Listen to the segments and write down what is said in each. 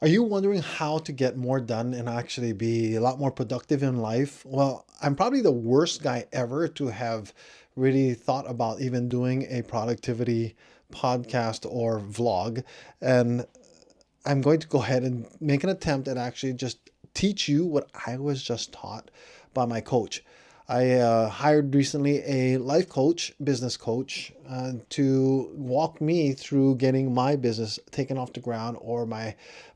Are you wondering how to get more done and actually be a lot more productive in life? Well, I'm probably the worst guy ever to have really thought about even doing a productivity podcast or vlog. And I'm going to go ahead and make an attempt at actually just teach you what I was just taught by my coach. I hired recently a life coach, business coach, to walk me through getting my business taken off the ground or my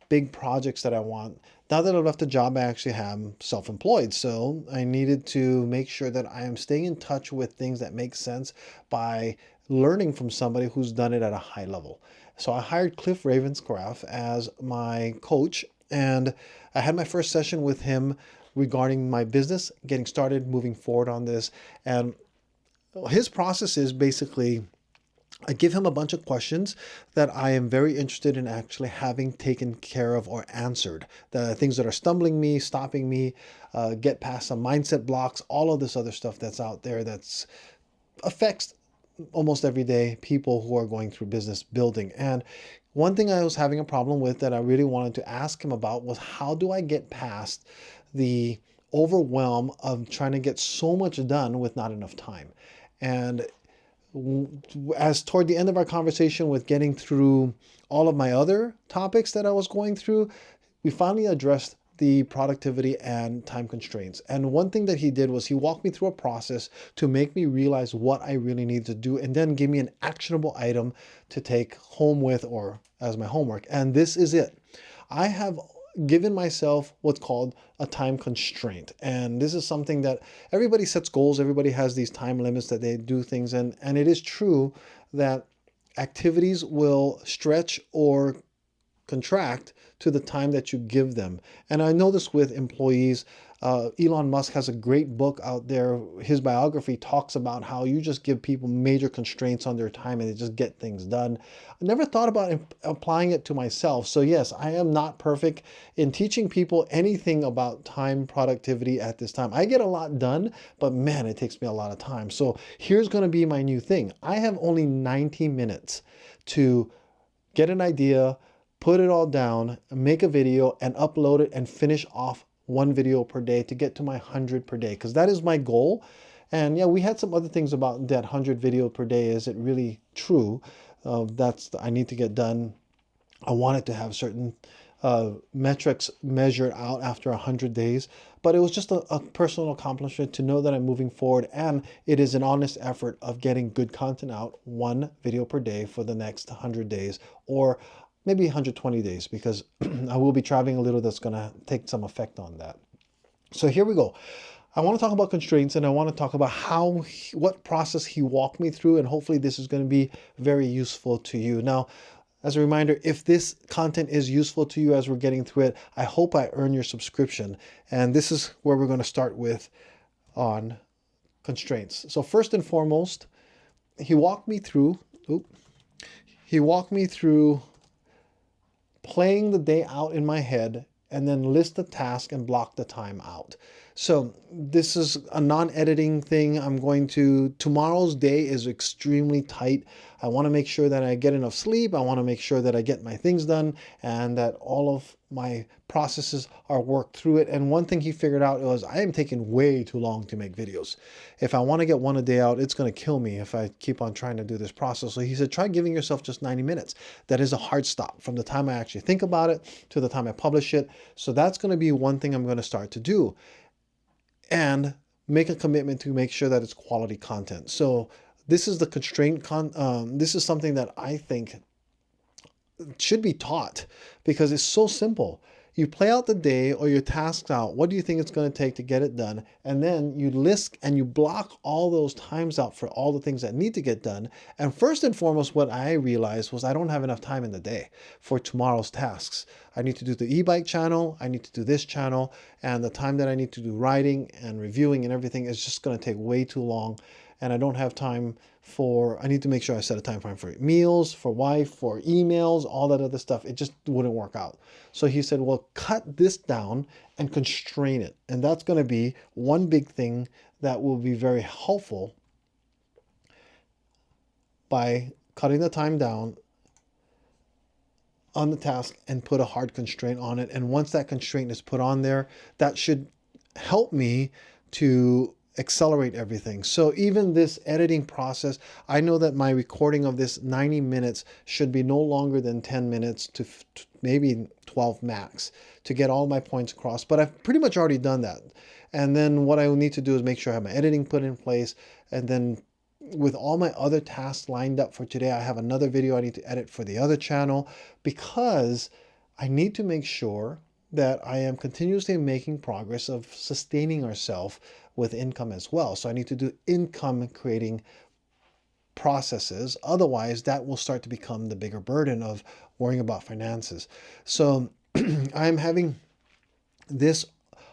big projects that I want. Now that I've left the job, I actually am self-employed. So I needed to make sure that I am staying in touch with things that make sense by learning from somebody who's done it at a high level. So I hired Cliff Ravenscraft as my coach, and I had my first session with him regarding my business, getting started, moving forward on this. And his process is basically I give him a bunch of questions that I am very interested in actually having taken care of or answered. The things that are stumbling me, stopping me, get past some mindset blocks, all of this other stuff that's out there that's affects almost everyday people who are going through business building. And one thing I was having a problem with that I really wanted to ask him about was how do I get past the overwhelm of trying to get so much done with not enough time? And as toward the end of our conversation with getting through all of my other topics that I was going through, we finally addressed the productivity and time constraints. And one thing that he did was he walked me through a process to make me realize what I really need to do and then give me an actionable item to take home with or as my homework. And this is it. I have given myself what's called a time constraint. And this is something that everybody sets goals, everybody has these time limits that they do things in. And it is true that activities will stretch or contract to the time that you give them. And I know this with employees. Elon Musk has a great book out there. His biography talks about how you just give people major constraints on their time and they just get things done. I never thought about applying it to myself. So yes, I am not perfect in teaching people anything about time productivity at this time. I get a lot done, but man, it takes me a lot of time. So here's going to be my new thing. I have only 90 minutes to get an idea, put it all down, make a video and upload it and finish off one video per day to get to my 100 per day because that is my goal. And yeah, we had some other things about that 100 video per day. Is it really true? I need to get done. I wanted to have certain metrics measured out after 100 days, but it was just a personal accomplishment to know that I'm moving forward, and it is an honest effort of getting good content out, one video per day for the next 100 days, or maybe 120 days, because I will be traveling a little. That's going to take some effect on that. So here we go. I want to talk about constraints, and I want to talk about what process he walked me through, and hopefully this is going to be very useful to you. Now, as a reminder, if this content is useful to you as we're getting through it, I hope I earn your subscription. And this is where we're going to start with on constraints. So first and foremost, he walked me through, he walked me through playing the day out in my head and then list the task and block the time out. So this is a non-editing thing. Tomorrow's day is extremely tight. I want to make sure that I get enough sleep. I want to make sure that I get my things done and that all of my processes are worked through it. And one thing he figured out was I am taking way too long to make videos. If I want to get one a day out, it's going to kill me if I keep on trying to do this process. So he said, try giving yourself just 90 minutes. That is a hard stop from the time I actually think about it to the time I publish it. So that's going to be one thing I'm going to start to do and make a commitment to make sure that it's quality content. So this is the this is something that I think should be taught because it's so simple. You play out the day or your tasks out. What do you think it's going to take to get it done? And then you list and you block all those times out for all the things that need to get done. And first and foremost, what I realized was I don't have enough time in the day for tomorrow's tasks. I need to do the e-bike channel. I need to do this channel. And the time that I need to do writing and reviewing and everything is just going to take way too long. And I don't have time I need to make sure I set a time frame for meals, for wife, for emails, all that other stuff. It just wouldn't work out. So he said, well, cut this down and constrain it. And that's going to be one big thing that will be very helpful by cutting the time down on the task and put a hard constraint on it. And once that constraint is put on there, that should help me to accelerate everything. So even this editing process, I know that my recording of this 90 minutes should be no longer than 10 minutes to maybe 12 max to get all my points across. But I've pretty much already done that. And then what I will need to do is make sure I have my editing put in place. And then with all my other tasks lined up for today, I have another video I need to edit for the other channel, because I need to make sure that I am continuously making progress of sustaining ourselves with income as well. So I need to do income creating processes. Otherwise, that will start to become the bigger burden of worrying about finances. So I'm having this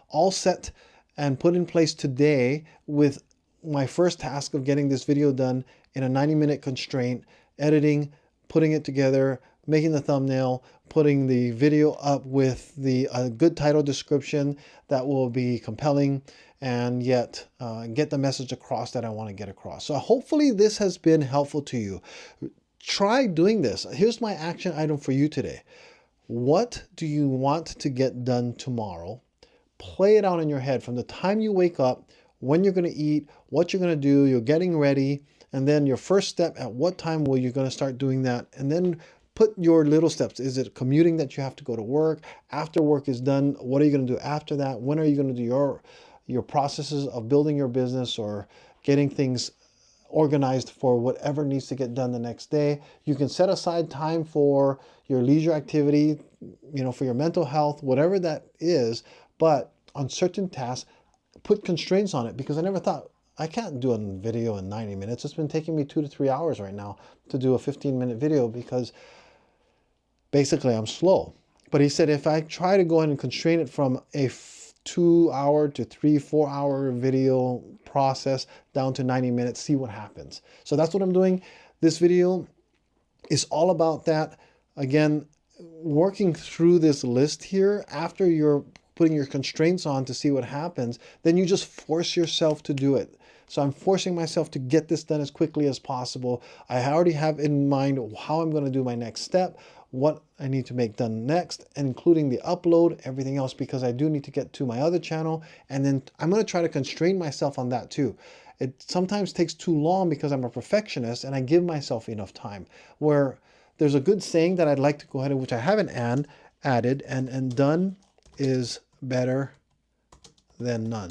all set and put in place today, with my first task of getting this video done in a 90-minute constraint, editing, putting it together, making the thumbnail, putting the video up with the good title description that will be compelling, and yet get the message across that I want to get across. So hopefully this has been helpful to you. Try doing this. Here's my action item for you today. What do you want to get done tomorrow? Play it out in your head from the time you wake up, when you're going to eat, what you're going to do, you're getting ready, and then your first step, at what time will you going to start doing that? And then put your little steps. Is it commuting that you have to go to work? After work is done, what are you going to do after that? When are you going to do your processes of building your business or getting things organized for whatever needs to get done the next day? You can set aside time for your leisure activity, for your mental health, whatever that is. But on certain tasks, put constraints on it, because I never thought, I can't do a video in 90 minutes. It's been taking me 2 to 3 hours right now to do a 15-minute video, because basically I'm slow. But he said, if I try to go ahead and constrain it from a 2-hour to 3-4 hour video process down to 90 minutes, see what happens. So that's what I'm doing. This video is all about that. Again, working through this list here, after you're putting your constraints on to see what happens, then you just force yourself to do it. So I'm forcing myself to get this done as quickly as possible. I already have in mind how I'm going to do my next step, what I need to make done next, including the upload, everything else, because I do need to get to my other channel. And then I'm going to try to constrain myself on that too. It sometimes takes too long because I'm a perfectionist and I give myself enough time. Where there's a good saying that I'd like to go ahead and, which I haven't added, and done is better than none.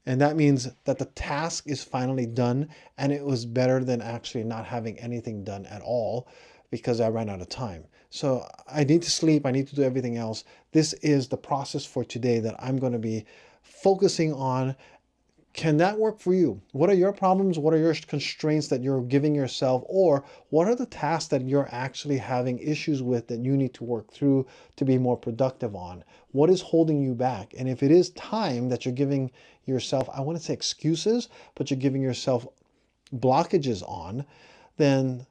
And that means that the task is finally done, and it was better than actually not having anything done at all, because I ran out of time. So I need to sleep, I need to do everything else. This is the process for today that I'm going to be focusing on. Can that work for you? What are your problems? What are your constraints that you're giving yourself? Or what are the tasks that you're actually having issues with that you need to work through to be more productive on? What is holding you back? And if it is time that you're giving yourself, I want to say excuses, but you're giving yourself blockages on, then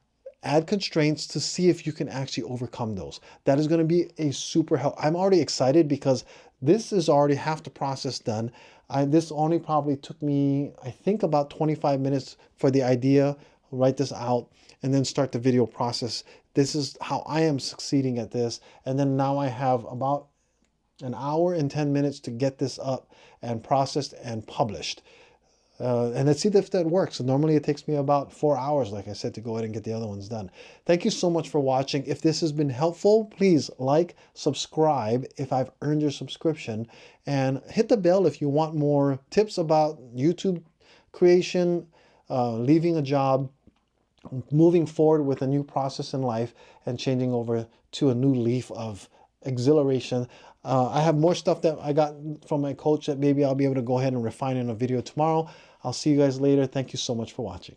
add constraints to see if you can actually overcome those. That is going to be a super help. I'm already excited because this is already half the process done. This only probably took me, I think, about 25 minutes for the idea, write this out, and then start the video process. This is how I am succeeding at this. And then now I have about an hour and 10 minutes to get this up and processed and published. And let's see if that works. So normally it takes me about 4 hours, like I said, to go ahead and get the other ones done. Thank you so much for watching. If this has been helpful, please like, subscribe if I've earned your subscription, and hit the bell if you want more tips about YouTube creation, leaving a job, moving forward with a new process in life, and changing over to a new leaf of exhilaration. I have more stuff that I got from my coach that maybe I'll be able to go ahead and refine in a video tomorrow. I'll see you guys later. Thank you so much for watching.